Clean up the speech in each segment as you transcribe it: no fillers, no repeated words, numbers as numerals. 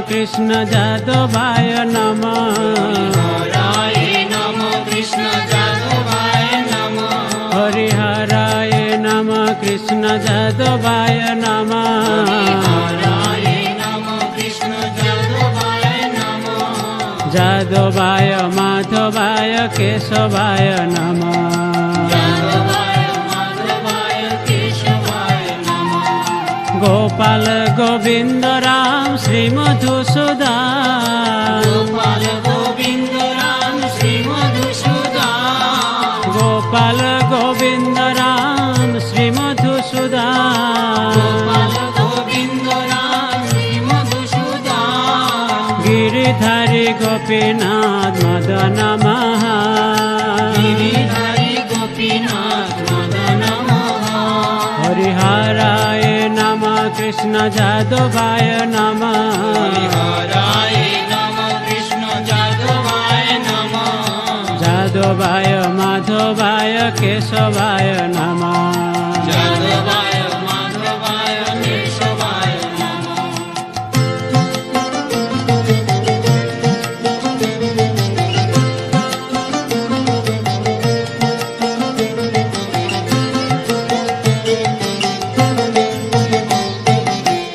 কৃষ্ণ যাদবায় নমঃ। হরিহরায় নমঃ কৃষ্ণ যাদবায় নমঃ। হরিহরায় নমঃ কৃষ্ণ যাদবায় নমঃ। হরিহরায় নমঃ কৃষ্ণ যাদবায় নমঃ। যাদবায় মাধবায় কেশবায় নমঃ। যাদবায় মাধবায় কেশবায় নমঃ। গোপাল গোবিন্দ রাম শ্রী মধুসূদন। গোপাল গোবিন্দ রাম শ্রী মধুসূদন। গোপাল গোবিন্দ রাম শ্রী মধুসূদন। গোপাল গোবিন্দ রাম শ্রী মধুসূদন। গিরিধারী গোপীনাথ মদন মোহন। গিরিধারী গোপীনাথ মদন মোহন। হরিহরায় নমঃ কৃষ্ণ যাদবায় নমঃ। হরিহরায় নমঃ কৃষ্ণ যাদবায় নমঃ। যাদবায় মাধবায় কেশবায় নমঃ। যাদবায় মাধবায় কেশবায় নমঃ।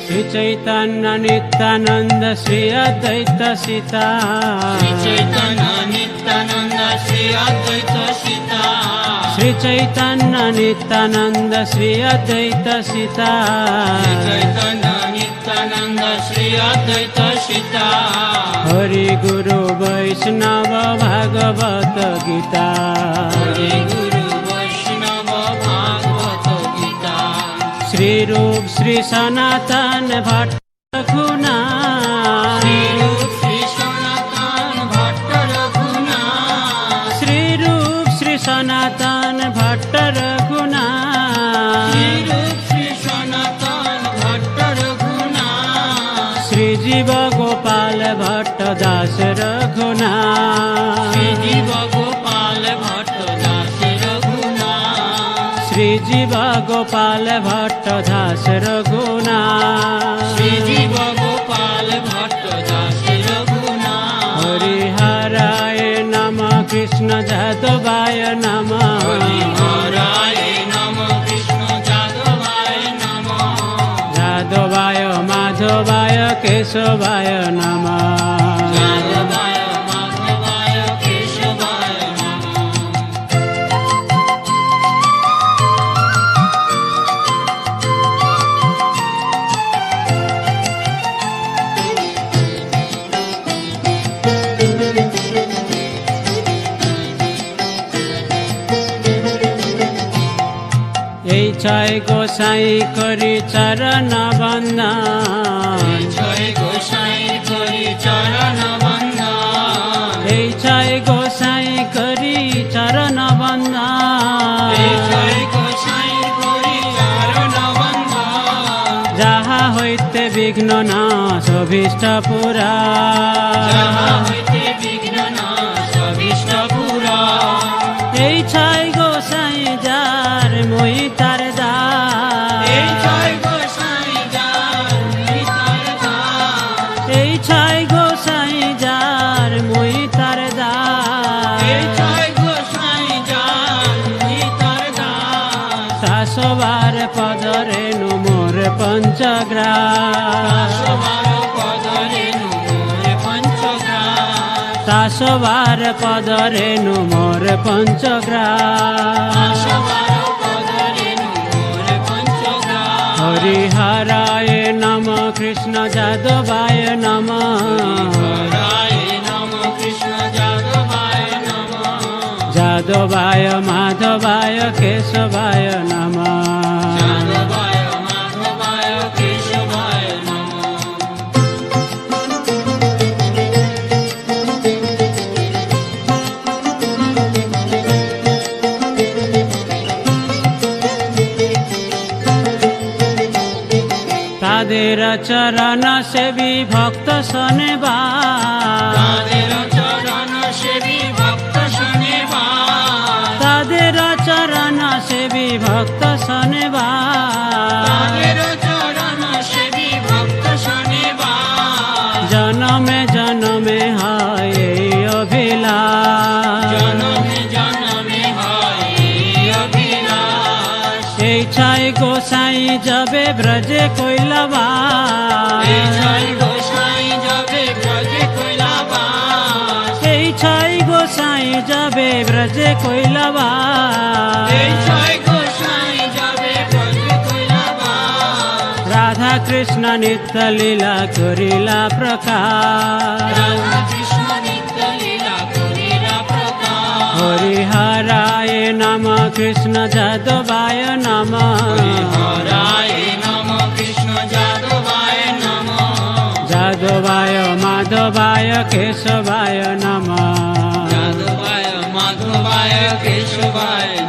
শ্রী চৈতন্য নিত্যানন্দ শ্রী অদ্বৈত সীতা। শ্রী চৈতন্য নিত্যানন্দ শ্রী অদ্বৈত সীতা। শ্রী চৈতন্য নিত্যানন্দ শ্রী অদ্বৈত সীতা। শ্রী চৈতন্য নিত্যানন্দ শ্রী অদ্বৈত সীতা। হরি গুরু বৈষ্ণব ভাগবত গীতা। হরি গুরু বৈষ্ণব ভাগবত গীতা। শ্রী রূপ শ্রী সনাতন ভট্ট রঘুনাথ। শ্রী রূপ শ্রী সনাতন ভট্ট রঘুনাথ। শ্রী রূপ শ্রী সনাতন ভট্ট রঘুনাথ। শ্রী রূপ শ্রী সনাতন ভট্ট রঘুনাথ। শ্রী জীব গোপাল ভট্ট দাস রঘুনাথ। শ্রী জীব গোপাল ভট্ট দাস রঘুনাথ। শ্রী জীব গোপাল ভট্ট দাস রঘুনাথ। শ্রী জীব গোপাল ভট্ট দাস রঘুনাথ। হরিহরায় নমঃ কৃষ্ণ যাদবায় নমঃ। হরিহরায় নমঃ কৃষ্ণ যাদবায় নমঃ। যাদবায় মাধবায় কেশবায় নমঃ। যাদবায় মাধবায় কেশবায় নমঃ। এই ছয় গোসাই করি চরণ বন্দন। জয় গোসাই করি চরণ বন্দন। এই ছয় গোসাই করি চরণ বন্দন। জয় গোসাই করি চরণ বন্দন। যাহা হইতে বিঘ্ন নাশ অভীষ্ট পুরা। যাহা হইতে বিঘ্ন নাশ অভীষ্ট পুরা। এই ছয় গোসাই যার মই তার দাস। এই ছয় গোসাই যার নিতার দাস। এই ছয় গোসাই যার মই তার দাস। এই ছয় গোসাই যার নিতার দাস। শাসবার পদরে মোর পঞ্চগ্রাস। সবার পদরে মোর পঞ্চগ্রাস। শাসবার পদরে মোর পঞ্চগ্রাস। সবার পদরে মোর পঞ্চগ্রাস। হরিহরায় নমঃ কৃষ্ণ যাদবায় নমঃ। হরিহরায় নমঃ কৃষ্ণ যাদবায় নমঃ। যাদবায় মাধবায় কেশবায় নমঃ। যাদবায় মাধবায় কেশবায় নমঃ। তাদের চরণ সেবী ভক্ত শোনেবা। তাদের চরণ সেবী ভক্ত শোনেবা। তাদের চরণ সেবী ভক্ত শোনেবা। তাদের চরণ সেবী ভক্ত শোনেবা। গোসাই যাবে ব্রজে কৈলাবাস এই ছয় গোসাই যাবে ব্রজে কৈলাবাস এই ছয় গোসাই যাবে ব্রজে কৈলাবাস এই ছয় গোসাই যাবে ব্রজে কৈলাবাস রাধা কৃষ্ণ নিত্য লীলা করিলা প্রকাশ রাধা কৃষ্ণ নিত্য লীলা করিলা প্রকাশ হরিহরায় নম কৃষ্ণ যাদবায় নম হরায় নম কৃষ্ণ যাদবায় নম যাদবায় মাধবায় কেশবায় নম যাদবায় মাধবায় কেশবায়